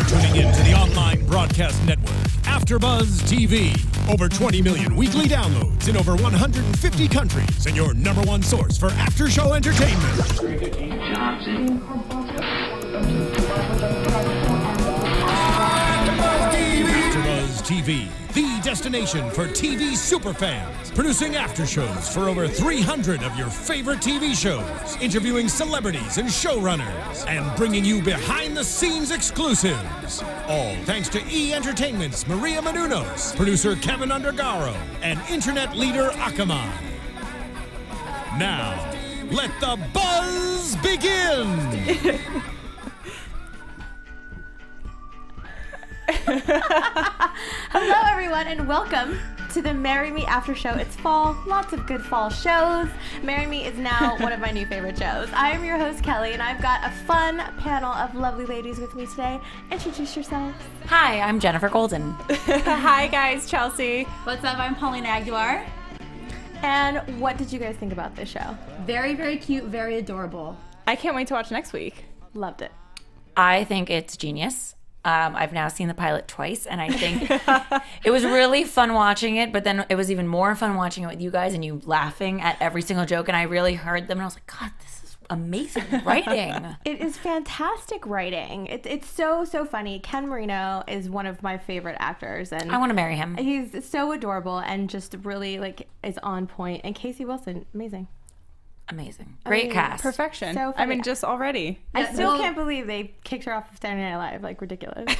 You're tuning in to the online broadcast network, AFTERBUZZ TV. Over 20 million weekly downloads in over 150 countries, and your #1 source for after-show entertainment. AFTERBUZZ TV, the destination for TV superfans. Producing after-shows for over 300 of your favorite TV shows. Interviewing celebrities and showrunners. And bringing you behind-the-scenes exclusives. All thanks to E! Entertainment's Maria Menounos, producer Kevin Undergaro, and internet leader Akamai. Now, let the buzz begin! Hello everyone and welcome to the Marry Me After Show. It's fall, lots of good fall shows. Marry Me is now one of my new favorite shows. I am your host Kelly and I've got a fun panel of lovely ladies with me today. Introduce yourselves. Hi, I'm Jenifer Golden. Hi guys, Chelsea. What's up? I'm Paulina Aguilar. And what did you guys think about this show? Very, very cute, very adorable. I can't wait to watch next week. Loved it. I think it's genius. I've now seen the pilot twice, and I think it was really fun watching it, but then it was even more fun watching it with you guys and you laughing at every single joke, and I really heard them, and I was like, God, this is amazing writing. It is fantastic writing. It's so funny. Ken Marino is one of my favorite actors, and I want to marry him. He's so adorable and just really is on point. And Casey Wilson, amazing. Amazing. Great cast. Perfection. So I mean, just already. I still can't believe they kicked her off of Saturday Night Live. Like, ridiculous.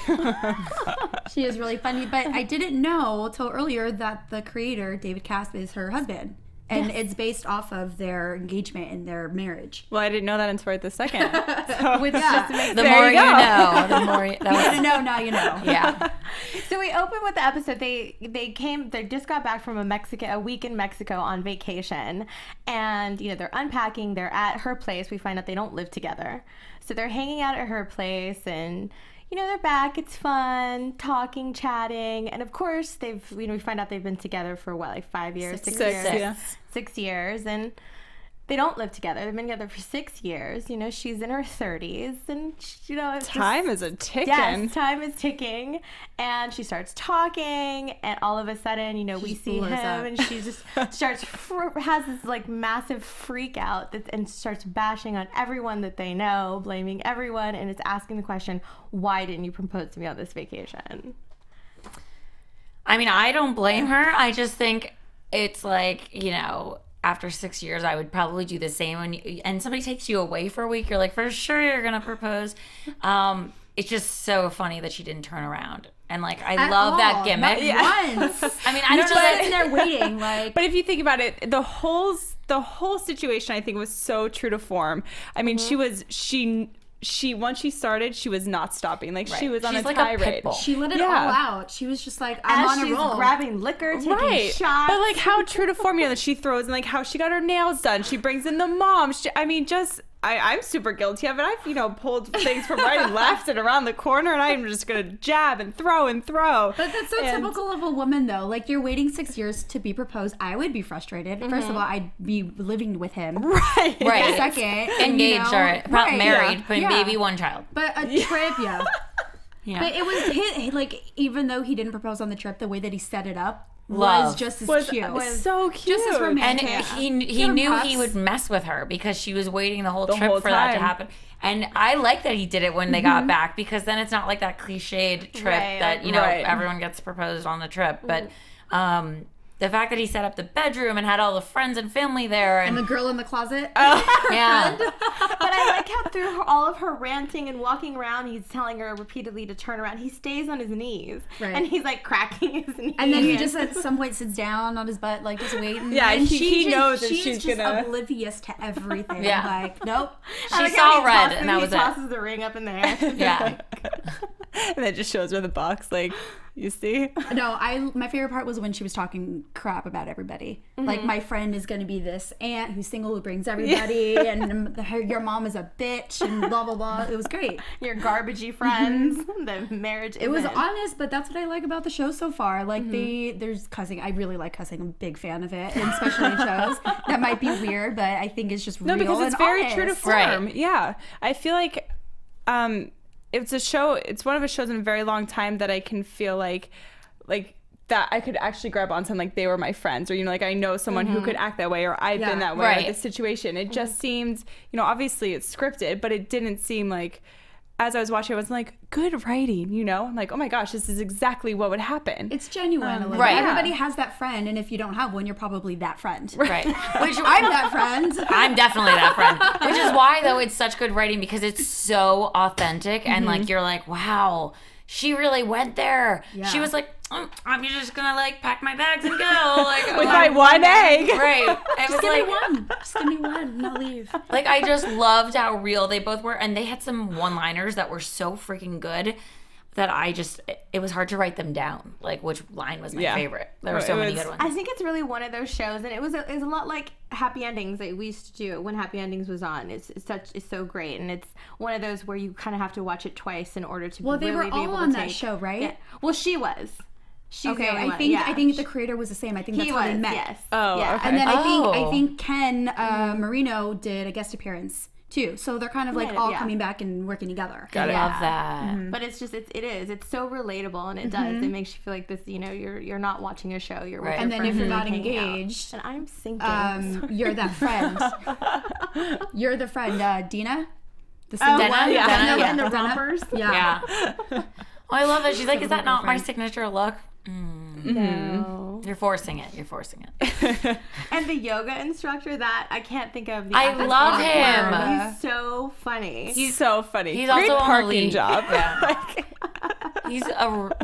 She is really funny, but I didn't know till earlier that the creator, David Cass, is her husband. And it's based off of their engagement and their marriage. Well, I didn't know that until right this second. Which just makes The more you know, the more you didn't know, now you know. Yeah. So we open with the episode. They just got back from a week in Mexico on vacation, and they're unpacking. They're at her place. We find out they don't live together, so they're hanging out at her place, and they're back. It's fun, talking, chatting, and of course we find out they've been together for what, like 5 years, 6 years, yeah. 6 years, and they don't live together. They've been together for 6 years. She's in her 30s, and time is a ticking. Yes, time is ticking, and she starts talking, and all of a sudden, we see him, and she just has this massive freak out and starts bashing on everyone that they know, blaming everyone, and it's asking the question, why didn't you propose to me on this vacation? I mean, I don't blame her. I just think it's after 6 years, I would probably do the same. And somebody takes you away for a week, you're like, for sure you're going to propose. It's just so funny that she didn't turn around. And I love that gimmick. Once. I mean, I don't know that sitting there waiting. But if you think about it, the whole situation, I think, was so true to form. I mean, she once she started, she was not stopping. She was on a tirade. She let it all out. She was just like, I'm on a roll. She's grabbing liquor, taking shots. But how true to form, that she throws in how she got her nails done. She brings in the mom. I'm super guilty of it. I've pulled things from right and left and around the corner, and I'm just gonna jab and throw and throw. But that's so typical of a woman, though. You're waiting 6 years to be proposed. I would be frustrated. First of all, I'd be living with him. Right. Second, engaged or married, but maybe one child. But a trip, yeah. But it was even though he didn't propose on the trip, the way that he set it up was just as cute. Was so cute. Just as romantic. And he knew he would mess with her because she was waiting the whole trip for that to happen. And I like that he did it when they got back, because then it's not like that cliched trip that everyone gets proposed on the trip. But the fact that he set up the bedroom and had all the friends and family there. And the girl in the closet. Yeah. But I like how through all of her ranting and walking around, he's telling her repeatedly to turn around. He stays on his knees. Right. And he's cracking his knees. And then he just at some point sits down on his butt, just waiting. Yeah, and he knows that she's just oblivious to everything. Yeah. Nope. She saw red, and that was it. He tosses the ring up in the air. Yeah. And then just shows her the box, you see? No, my favorite part was when she was talking crap about everybody. My friend is going to be this aunt who's single who brings everybody, and your mom is a bitch, and blah, blah, blah. It was great. Your garbagey friends. The marriage It was honest, but that's what I like about the show so far. There's cussing. I really like cussing. I'm a big fan of it, and especially in shows. That might be weird, but I think it's just real. No, because it's very true to form. Right. Yeah. I feel it's a show. It's one of the shows in a very long time that I can feel like that I could actually grab on something like they were my friends, or like I know someone who could act that way, or I've been that way, right. or this situation. It just seemed, obviously it's scripted, but it didn't seem like, as I was watching, I was like, good writing, I'm like, oh my gosh, this is exactly what would happen. It's genuine a little right. bit. Everybody has that friend, and if you don't have one, you're probably that friend. Right. Which I'm that friend. I'm definitely that friend. Which is why, though, it's such good writing, because it's so authentic, and like you're like, wow, she really went there. Yeah. She was like, I'm just gonna like pack my bags and go, like with my one egg. Right. It Just was give like, me one. Just give me one, and I'll leave. like, I just loved how real they both were, and they had some one-liners that were so freaking good that it was hard to write them down, like which line was my favorite. There were so many good ones. I think it's really one of those shows, and it was a lot like Happy Endings that we used to do when Happy Endings was on. It's so great, and it's one of those where you kind of have to watch it twice in order to They really were be all able on to that take. show, right? Yeah. Well, she was. She's Okay, the only I one. think Yeah. I think the creator was the same. I think that's He how they was, met. yes. Oh, yeah. okay. And then I Oh. think Ken Marino did a guest appearance too. So they're kind of like all coming back and working together. I love that. But it's just it's so relatable, and it does. It makes you feel like this. You're not watching a show. You're with Right. your And then if friends you're not hanging out. engaged, And I'm sinking. you're that friend. You're the friend, Dina. The Oh, single Dina? one. Yeah. Dina, Dina, and the Dina. rompers. Yeah. Yeah. Oh, I love it. She's like, is that not my signature look? No. You're forcing it. You're forcing it. And the yoga instructor that I can't think of. I actor's love name. him. He's so funny. He's so funny. He's Great also on the parking lead. job. Yeah.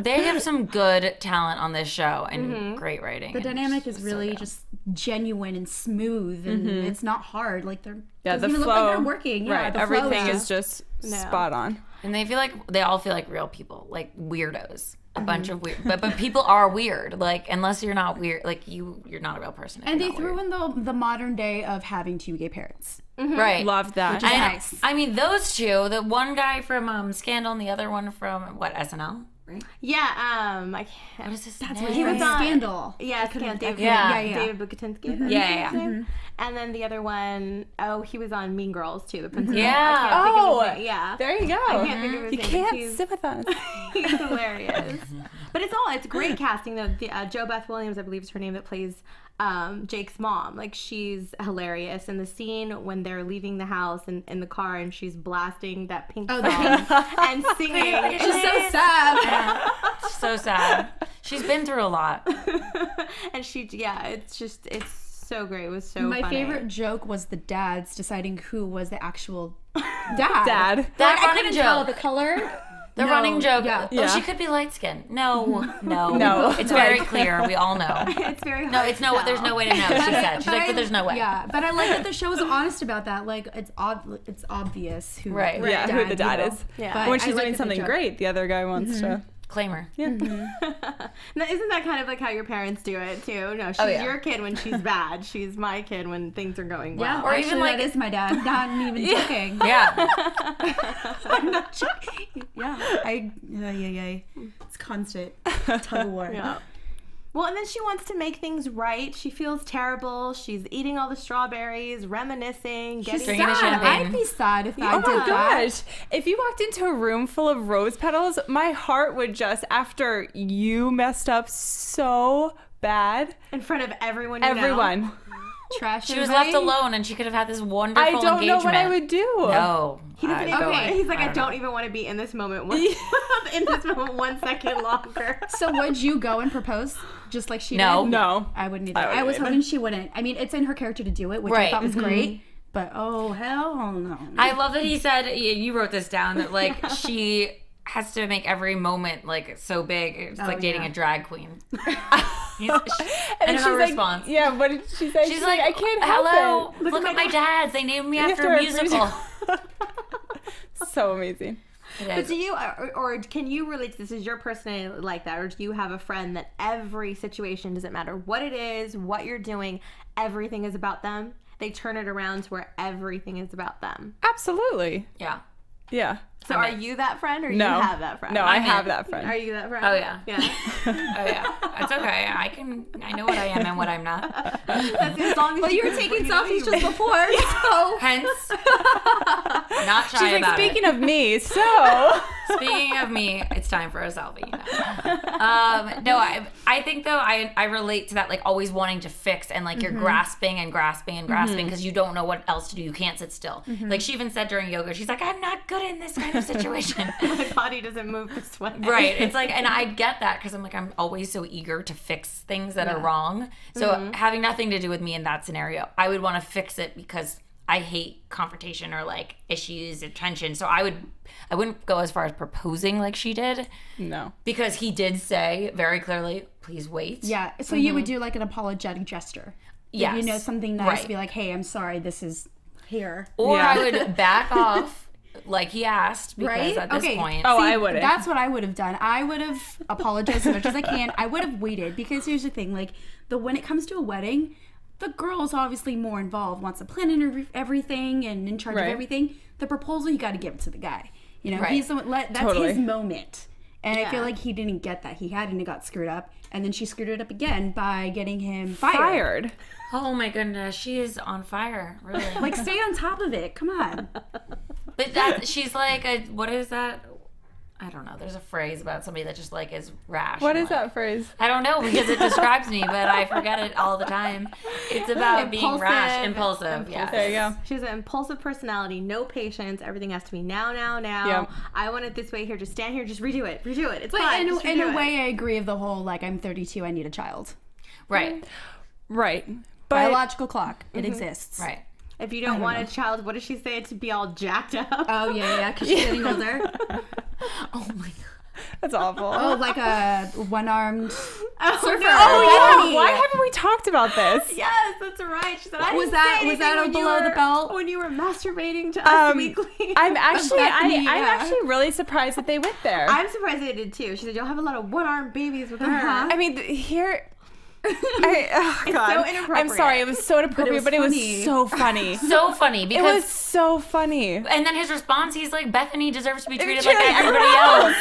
They have some good talent on this show and great writing. The dynamic is really just genuine and smooth, and it's not hard. Like they're Yeah, the doesn't even flow. look like they're working. Yeah, Right. the flow Everything is just spot on. And they all feel like real people, like weirdos. A bunch of weird, but people are weird. Like, unless you're not weird, like you're not a real person. And they threw in the modern day of having two gay parents. right. Love that. Which is And, nice. I mean, those two, the one guy from Scandal and the other one from SNL, right? Yeah. I What can't. is his That's name? what He was on Scandal. Yeah, David. Yeah. David Bukatinsky. Yeah. And then the other one, he was on Mean Girls too. The principal. Yeah. I can't think of his name. Yeah. There you go. I can't think of his You name. can't He's- sit with us. He's hilarious. But it's great casting though. Jo Beth Williams, I believe is her name, that plays Jake's mom. Like, she's hilarious. And the scene when they're leaving the house and in the car and she's blasting that Pink song and singing. She's so sad. So sad. She's been through a lot. And it's so great. It was so My funny. favorite joke was the dads deciding who was the actual dad. Dad. That I running couldn't tell joke. the color. The No, running joke. yeah. Oh, she could be light skinned. No. No. It's very clear. We all know. It's very No, hard it's to no. tell. There's no way to know. She said. She's like, but there's no way. Yeah, but I like that the show is honest about that. Like, it's obvious who Right. Yeah, who the dad is. Yeah. But When I she's like doing that they something joke. great, the other guy wants to. Claim her. Now, isn't that kind of like how your parents do it too? No, she's yeah. your kid when she's bad. She's my kid when things are going Yeah, well. Or actually, even, like- that is my dad. Not even joking. Yeah. I'm not joking. Yeah. It's constant tug of war. Yeah. Well, and then she wants to make things right. She feels terrible. She's eating all the strawberries, reminiscing, getting She's Drinking the sad. champagne. I'd be sad if I Oh did my that. gosh. If you walked into a room full of rose petals, my heart would just, after you messed up so bad, in front of everyone. You know. everyone. Trash. She was left alone, and she could have had this wonderful I don't engagement. know what I would do. No. He doesn't even. Okay. He's like, I don't don't even want to be in this moment. In this moment, 1 second longer. So would you go and propose just like she No. did? No. I wouldn't either. I wouldn't I was either. hoping she wouldn't. I mean, it's in her character to do it, which I Right. thought was great. But oh hell no. I love that he said, you wrote this down, that like she has to make every moment like so big. It's like dating yeah. a drag queen. And And she's her like, response. yeah, what did she say? She's like, I can't help hello, it. look at my dads. They named me after After a a musical. So amazing. But do you, or can you relate to this? Is your personality like that, or do you have a friend that every situation, doesn't matter what it is, what you're doing, everything is about them? They turn it around to where everything is about them. Absolutely. Yeah. Yeah. So are you that friend, or No. you have that friend? No, I I'm have in. that friend. Are you that friend? Oh, yeah. Yeah. Oh yeah. It's okay. I know what I am and what I'm not. As long as Well, you were taking selfies just before, so Hence, not shy She's like, about speaking it. of me, so. Speaking of me, it's time for a selfie. No, I think though I relate to that, like always wanting to fix and like you're grasping and grasping and grasping because you don't know what else to do. You can't sit still. Like she even said during yoga, she's like, I'm not good in this kind of situation. My body doesn't move this way. Right. It's like, and I get that because I'm like, I'm always so eager to fix things that are wrong. So having nothing to do with me in that scenario, I would want to fix it because I hate confrontation or like issues and tension. So I wouldn't go as far as proposing like she did. No. Because he did say very clearly, please wait. Yeah. So you would do like an apologetic gesture. Yes. You know, something nice to be like, hey, I'm sorry, this is here. Or I would back off like he asked because at this point. Oh, I wouldn't. That's what I would have done. I would have apologized as much as I can. I would have waited because here's the thing, like when it comes to a wedding, the girl's obviously more involved, wants to plan everything and in charge of everything. The proposal, you got to give it to the guy. You know, he's the one, that's his moment. And I feel like he didn't get that. He hadn't, got screwed up. And then she screwed it up again by getting him fired. Oh my goodness, she is on fire, really. Like, stay on top of it. Come on. But she's like, what is that? I don't know. There's a phrase about somebody that just like is rash. What is that phrase? I don't know because it describes me, but I forget it all the time. It's about being rash, impulsive. Yeah. There you go. She has an impulsive personality, no patience. Everything has to be now. Yep. I want it this way here. Just stand here. Just redo it. It's but fine. in a way, I agree of the whole, like, I'm 32, I need a child. Right. But Biological clock. It exists. Right. If you don't want a child, what does she say? To be all jacked up? Oh, yeah, because she's getting older. Oh my god. That's awful. Oh, like a one-armed surfer. Oh, yeah. Why haven't we talked about this? Yes, that's right. She said, I Was didn't that- say was that anything below the belt? when you were masturbating to us weekly? I'm actually, Bethany, I'm actually really surprised that they went there. I'm surprised they did too. She said, you'll have a lot of one-armed babies with her. I mean, here. Oh God. so inappropriate. I'm sorry, it was so inappropriate, but it was funny. so funny. So funny It because was so funny. and then his response, he's like, Bethany deserves to be treated like everybody else.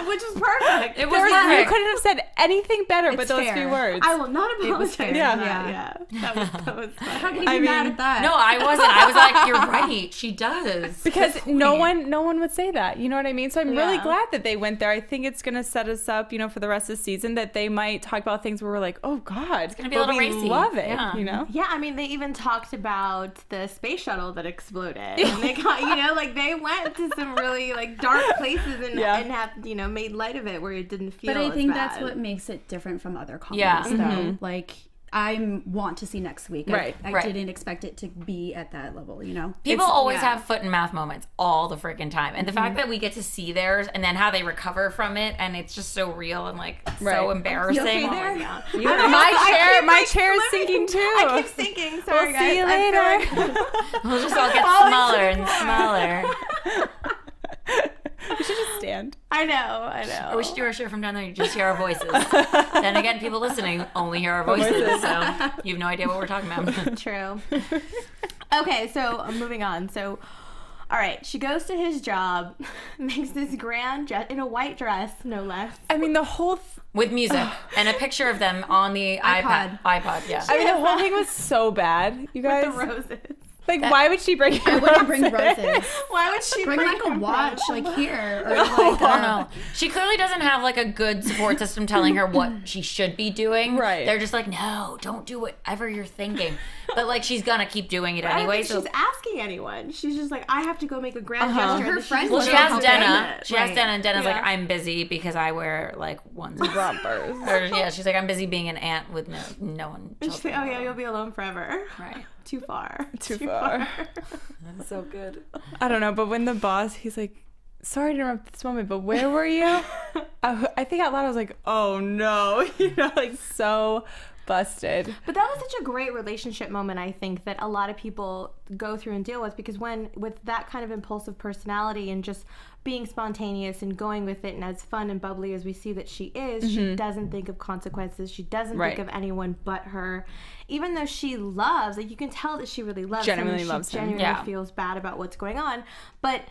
Which is perfect. It was You perfect. couldn't have said anything better but It's those fair. few words. I will not apologize. fair. Yeah. That was fun. How can you be mad at that? No, I wasn't. I was like, you're right. She does. because no one would say that. You know what I mean? So I'm really Yeah. glad that they went there. I think it's going to set us up, for the rest of the season that they might talk about things where we're like, oh God. It's gonna be a little we racy. love it, Yeah. Yeah, I mean, they even talked about the space shuttle that exploded. And they got, like they went to some really like dark places and have, made light of it where it didn't feel But I as think bad. that's what makes it different from other comedies, Yeah. though. Like, I want to see next week. Right. I Right. didn't expect it to be at that level, People always have foot and mouth moments all the freaking time. And the fact that we get to see theirs and then how they recover from it and it's just so real and like so embarrassing. You okay Oh my there? God. My chair is sinking too. I keep sinking. Sorry, We'll guys. see you I feel later. like- We'll just all get smaller and smaller. We should just stand. I know. Or we should do our show from down there. You just hear our voices. Then again, people listening only hear our voices, so you have no idea what we're talking about. True. Okay, so moving on. So, all right, she goes to his job, makes this grand dress in a white dress, no less. I mean, the whole With music and a picture of them on the iPod, yeah. I mean, the whole thing was so bad, you guys. The roses. Like, why would she bring? I wouldn't bring roses. Why would she Bring like a him watch, roses? like here, or I like don't know. She clearly doesn't have like a good support system telling her what she should be doing. Right. They're just like, no, don't do whatever you're thinking. But like, she's gonna keep doing it I don't anyway. think So she's asking anyone. She's just like, I have to go make a grand gesture. Her and friend she's well, was she gonna has help Denna. it. She has Right. Denna, and Denna's Yeah. like, I'm busy because I wear like onesies. Rompers. Or yeah, she's like, I'm busy being an aunt with no one. And she's like, oh yeah, you'll be alone forever. Right. Too far. Too far. That's so good. I don't know, but when the boss, he's like, sorry to interrupt this moment, but where were you? I think out loud I was like, oh no, like so busted. But that was such a great relationship moment, I think, that a lot of people go through and deal with, because with that kind of impulsive personality and just being spontaneous and going with it and as fun and bubbly as we see that she is, she doesn't think of consequences. She doesn't think of anyone but her. Even though she loves, like you can tell that she really loves Genuinely him. loves She him. genuinely Yeah. feels bad about what's going on. But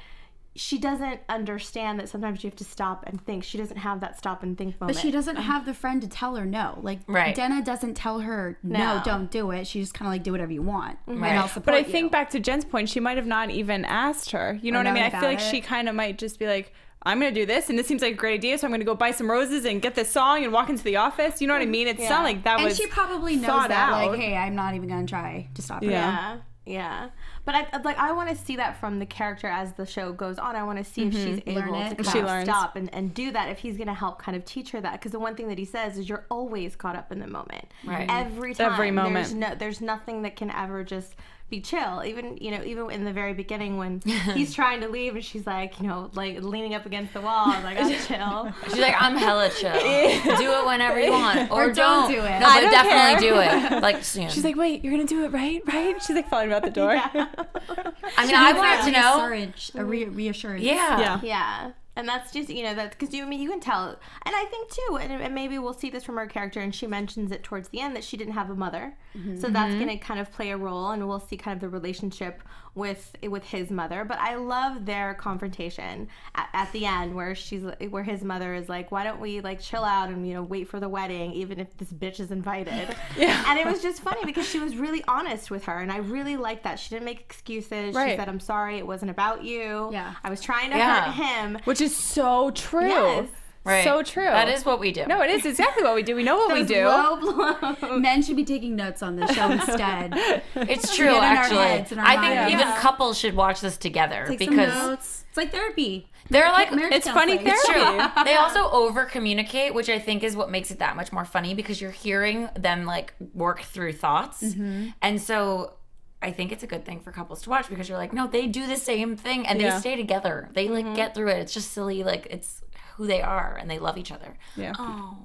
she doesn't understand that sometimes you have to stop and think. She doesn't have that stop and think moment. But she doesn't have the friend to tell her no. Like, Right. Denna doesn't tell her, no, don't do it. She just kind of like, do whatever you want. Right. And I'll support But I you. think back to Jen's point, she might have not even asked her. You know Or what I mean? known I feel like about she it. kind of might just be like, I'm going to do this, and this seems like a great idea, so I'm going to go buy some roses and get this song and walk into the office. You know what I mean? It's not like that was And she probably knows that, like, hey, I'm not even going to try to stop her. Yeah. But I want to see that from the character as the show goes on. I want to see if she's able to kind of stop and do that, if he's going to help kind of teach her that. Because the one thing that he says is you're always caught up in the moment. Right. Every time. Every moment. There's nothing that can ever just be chill. Even in the very beginning when he's trying to leave and she's like, like leaning up against the wall. I'm like, I'm chill. She's like, I'm hella chill. Do it whenever you want. Or don't do it. No, but definitely do it. Like soon. She's like, wait, you're going to do it, right? Right? She's like following out the door. I mean, I wanted to know. A reassurance. Yeah. And that's just, that's because you can tell. And I think, too, and maybe we'll see this from her character, and she mentions it towards the end, that she didn't have a mother. So that's going to kind of play a role, and we'll see kind of the relationship with his mother. But I love their confrontation at the end where his mother is like, why don't we, like, chill out and, wait for the wedding, even if this bitch is invited. And it was just funny because she was really honest with her, and I really liked that. She didn't make excuses. She said, I'm sorry, it wasn't about you. Yeah. I was trying to hurt him. Which is so true. Yes. Right. So true. That is what we do. No, it is exactly what we do. We know what we do. Men should be taking notes on this show instead. It's true, actually. I think even couples should watch this together because it's like therapy. They're like, it's funny therapy. It's true. They also over communicate, which I think is what makes it that much more funny because you're hearing them like work through thoughts. And so I think it's a good thing for couples to watch because you're like, no, they do the same thing and they stay together. They like get through it. It's just silly. Like it's who they are and they love each other. Yeah. Oh.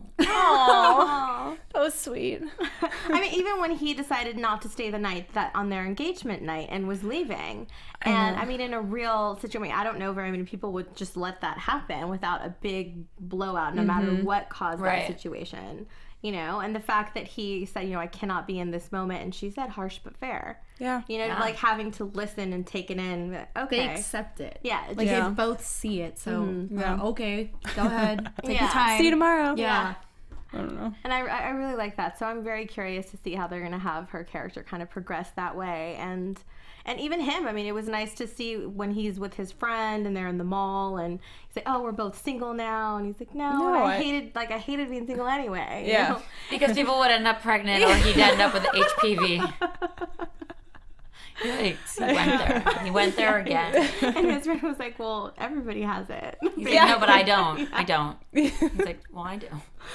That was sweet. I mean, even when he decided not to stay the night on their engagement night and was leaving. And I mean, in a real situation, I don't know very many people would just let that happen without a big blowout, no matter what caused that situation. And the fact that he said, I cannot be in this moment. And she said harsh but fair. Yeah. Like having to listen and take it in. Okay. They accept it. Yeah. Like they both see it. So, okay, go ahead. Take your time. See you tomorrow. Yeah. I don't know. And I really like that. So I'm very curious to see how they're going to have her character kind of progress that way. And even him, I mean, it was nice to see when he's with his friend and they're in the mall and he's like, oh, we're both single now. And he's like, no I hated being single anyway. Yeah. Because people would end up pregnant or he'd end up with HPV. Yikes, he went there again. And his friend was like, well, everybody has it. He's like, no, but I don't. He's like, well, I do.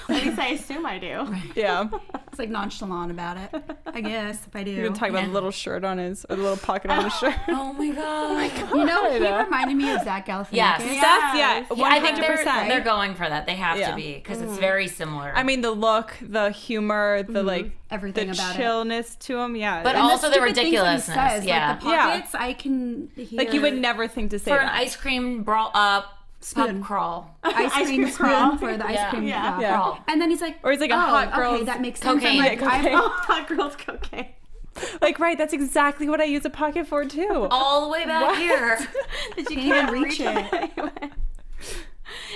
At least I assume I do. Yeah. It's like nonchalant about it. I guess if I do. You're going to talk about the little shirt on his, or the little pocket on his shirt. Oh my god. You know, he reminded me of Zach Galifianakis. Yes. 100%. I think they're going for that. They have to be because it's very similar. I mean, the look, the humor, the like everything the about chillness to him. Yeah. But and also the ridiculousness. ridiculousness. Like the pockets, I can hear. Like you would never think to say for that. an ice cream pub crawl. Ice cream spoon for the ice cream crawl. And then he's like, or he's like a hot girl's okay, that makes sense. Cocaine. I'm like, hot girl's cocaine. Like, right, that's exactly what I use a pocket for too. All the way back here. That you can't reach it.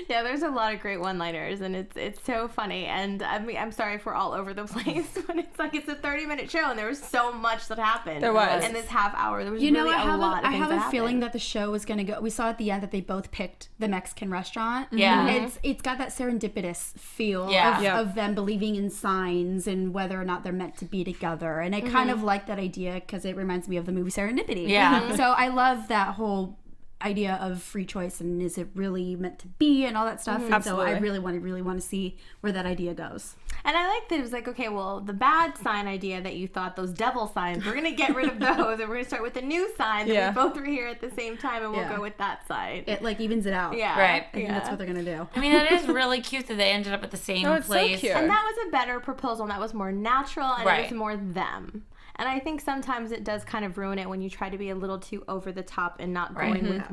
Yeah, there's a lot of great one-liners, and it's so funny. And I mean, I'm sorry if we're all over the place, but it's like it's a 30-minute show, and there was so much that happened. There was. In this half hour, there was really a lot of things that I have a feeling happened. that the show was going to go. We saw at the end that they both picked the Mexican restaurant. Yeah. It's got that serendipitous feel of them believing in signs and whether or not they're meant to be together. And I kind of like that idea because it reminds me of the movie Serendipity. Yeah. So I love that whole idea of free choice and is it really meant to be and all that stuff. And Absolutely. so I really want to see where that idea goes. And I like that it was like, okay, well, the bad sign idea that you thought, those devil signs, we're going to get rid of those and we're going to start with a new sign that we both were here at the same time and we'll go with that side. It like evens it out. Yeah. Right. I think that's what they're going to do. I mean, that is really cute that they ended up at the same place. So cute. And that was a better proposal and that was more natural and it was more them. And I think sometimes it does kind of ruin it when you try to be a little too over the top and not going with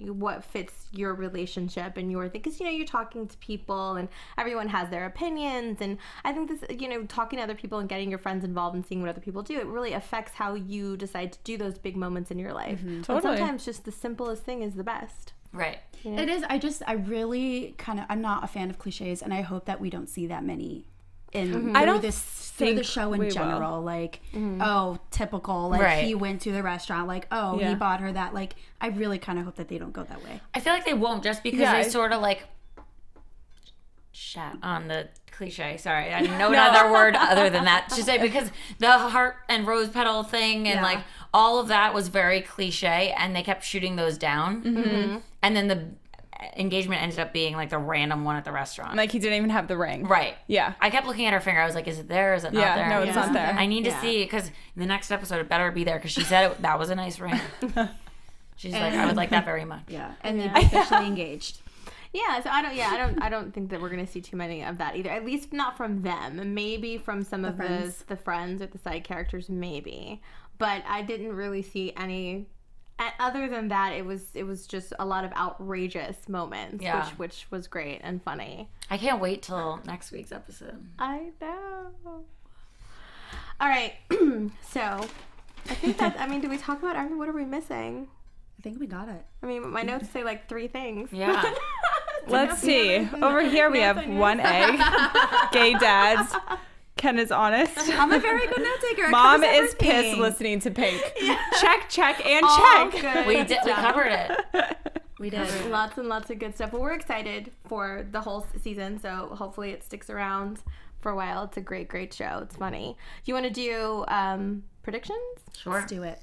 what fits your relationship and your thing. Because, you know, you're talking to people and everyone has their opinions. And I think this, you know, talking to other people and getting your friends involved and seeing what other people do, it really affects how you decide to do those big moments in your life. But sometimes just the simplest thing is the best. Right. It is. I really I'm not a fan of cliches and I hope that we don't see that many in I don't through the show in we general. will. Like, oh, typical. Like, he went to the restaurant. Like, oh, he Yeah. bought her that. Like, I really kind of hope that they don't go that way. I feel like they won't, just because they sort of like shat on the cliche. Sorry, I know another word other than that to say, because the heart and rose petal thing and like all of that was very cliche, and they kept shooting those down. And then the engagement ended up being like the random one at the restaurant. Like he didn't even have the ring. Right. Yeah. I kept looking at her finger. I was like, is it there? Is it not there? No, it's not there. I need to see, because in the next episode it better be there, because she said that was a nice ring. She's like, I would like that very much. Yeah, and they've officially engaged. Yeah, so I don't think that we're gonna see too many of that either. At least not from them. Maybe from some of the friends or the side characters, maybe. But I didn't really see any. Other than that, it was just a lot of outrageous moments, which was great and funny. I can't wait till next week's episode. I know. All right, so I think that. I mean, did we talk about everything? What are we missing? I think we got it. I mean, my notes say like 3 things. Yeah. Let's see. Over here we have 1 egg. Gay dads. Ken is honest. I'm a very good note taker. Mom is pissed listening to Pink. Check, and All check. good. We covered it. We did. Lots and lots of good stuff. But we're excited for the whole season, so hopefully it sticks around for a while. It's a great, great show. It's funny. Do you want to do predictions? Sure. Let's do it.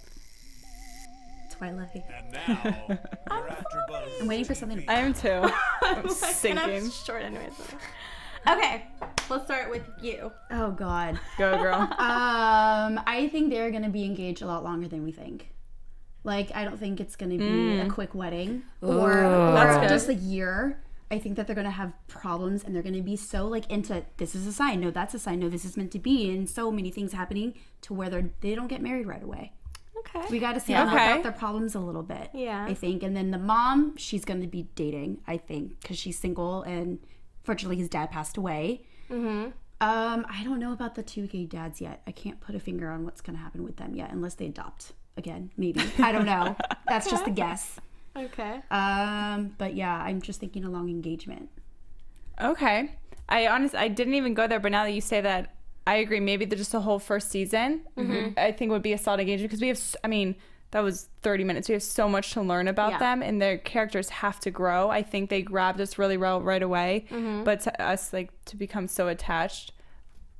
Twilight. And now, your AfterBuzz. I'm waiting for something to... I am too. I'm And sinking. I'm short anyways. Okay, let's start with you. Oh, God. Go, girl. I think they're going to be engaged a lot longer than we think. Like, I don't think it's going to be a quick wedding or That's good. just a year. I think that they're going to have problems, and they're going to be so, like, into this is a sign, no, that's a sign, no, this is meant to be, and so many things happening to where they don't get married right away. Okay. We got to see them work out their problems a little bit. Yeah. I think. And then the mom, she's going to be dating, I think, because she's single, and fortunately his dad passed away. I don't know about the 2 gay dads yet. I can't put a finger on what's going to happen with them yet, unless they adopt again, maybe. I don't know. That's just a guess. Okay. But yeah, I'm just thinking a long engagement. Okay. I didn't even go there, but now that you say that, I agree. Maybe just the whole first season, I think would be a solid engagement, because we have, that was 30 minutes. We have so much to learn about them, and their characters have to grow. I think they grabbed us really well right away, but to us, like, to become so attached.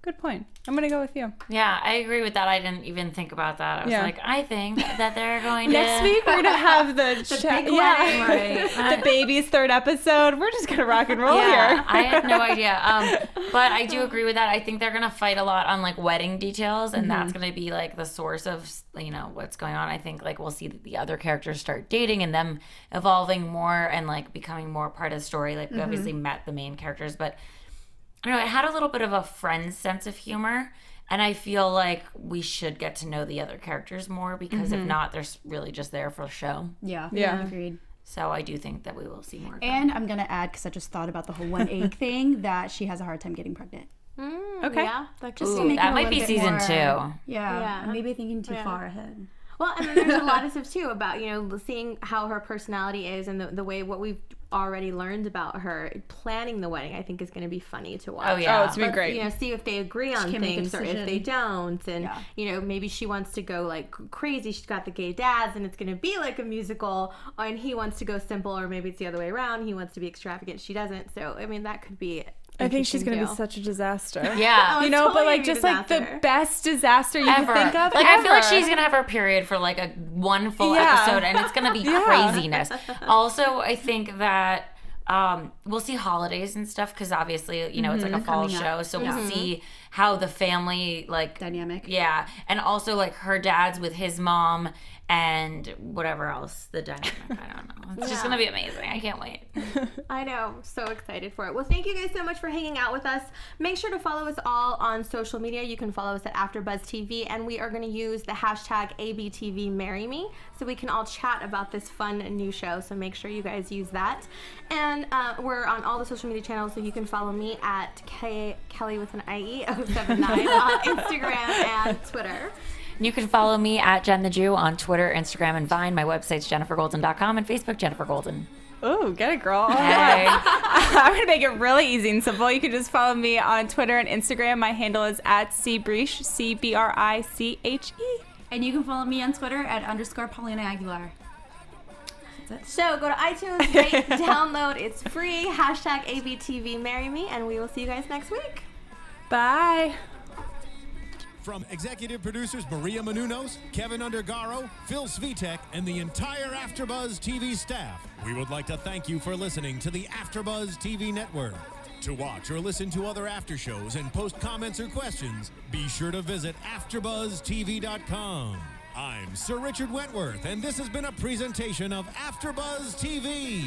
Good point. I'm going to go with you. Yeah, I agree with that. I didn't even think about that. I was like, I think that they're going to... Next week, we're going to have the big wedding. Right. the baby's 3rd episode. We're just going to rock and roll here. I had no idea. But I do agree with that. I think they're going to fight a lot on, like, wedding details, and that's going to be, like, the source of, you know, what's going on. I think, like, we'll see the other characters start dating and them evolving more and, like, becoming more part of the story. Like, we obviously met the main characters, but... I don't know, it had a little bit of a friend's sense of humor, and I feel like we should get to know the other characters more, because if not, they're really just there for show. Yeah. Yeah. Agreed. So I do think that we will see more of them. And I'm going to add, because I just thought about the whole 1 egg thing, that she has a hard time getting pregnant. Okay. Yeah. That could Just to Ooh, make it that a might little be bit season more- 2. Yeah. I'm maybe thinking too far ahead. Well, and then there's a lot of stuff too about, you know, seeing how her personality is and the way what we've already learned about her. Planning the wedding, I think, is going to be funny to watch. Oh, yeah. Oh, it's going to be great. You know, see if they agree on can make a things or if decision. they don't. And, you know, maybe she wants to go like crazy. She's got the gay dads and it's going to be like a musical, and he wants to go simple, or maybe it's the other way around. He wants to be extravagant. She doesn't. So, I mean, that could be I think she's going to be interesting such a disaster. Yeah. Oh, You know, totally but like gonna be just like the disaster. best disaster you Ever. can think of. Like, I feel like ever. she's gonna have her period for like a 1 full Yeah. episode, and it's gonna be craziness. Also, I think that we'll see holidays and stuff, because obviously, you know, it's like a fall Coming up. show, so we'll see how the family, like, Dynamic. yeah, and also like her dad's with his mom and whatever else the dynamic. I don't know. It's just gonna be amazing. I can't wait. I know. So excited for it. Well, thank you guys so much for hanging out with us. Make sure to follow us all on social media. You can follow us at AfterBuzz TV, and we are going to use the hashtag ABTVMarryMe so we can all chat about this fun new show. So make sure you guys use that. And we're on all the social media channels, so you can follow me at Kellie with an IE 079 on Instagram and Twitter. You can follow me at Jen the Jew on Twitter, Instagram, and Vine. My website's jennifergolden.com, and Facebook, Jenifer Golden. Oh, get it, girl. Hey. I'm going to make it really easy and simple. You can just follow me on Twitter and Instagram. My handle is @cbriche, CBRICHE. And you can follow me on Twitter @ Paulina Aguilar. So go to iTunes, rate, download. It's free. #ABTV Marry Me, and we will see you guys next week. Bye. From executive producers Maria Menounos, Kevin Undergaro, Phil Svitek, and the entire AfterBuzz TV staff, we would like to thank you for listening to the AfterBuzz TV network. To watch or listen to other after shows and post comments or questions, be sure to visit AfterBuzzTV.com. I'm Sir Richard Wentworth, and this has been a presentation of AfterBuzz TV.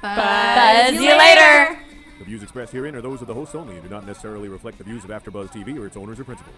Buzz you later. The views expressed herein are those of the hosts only and do not necessarily reflect the views of AfterBuzz TV or its owners or principals.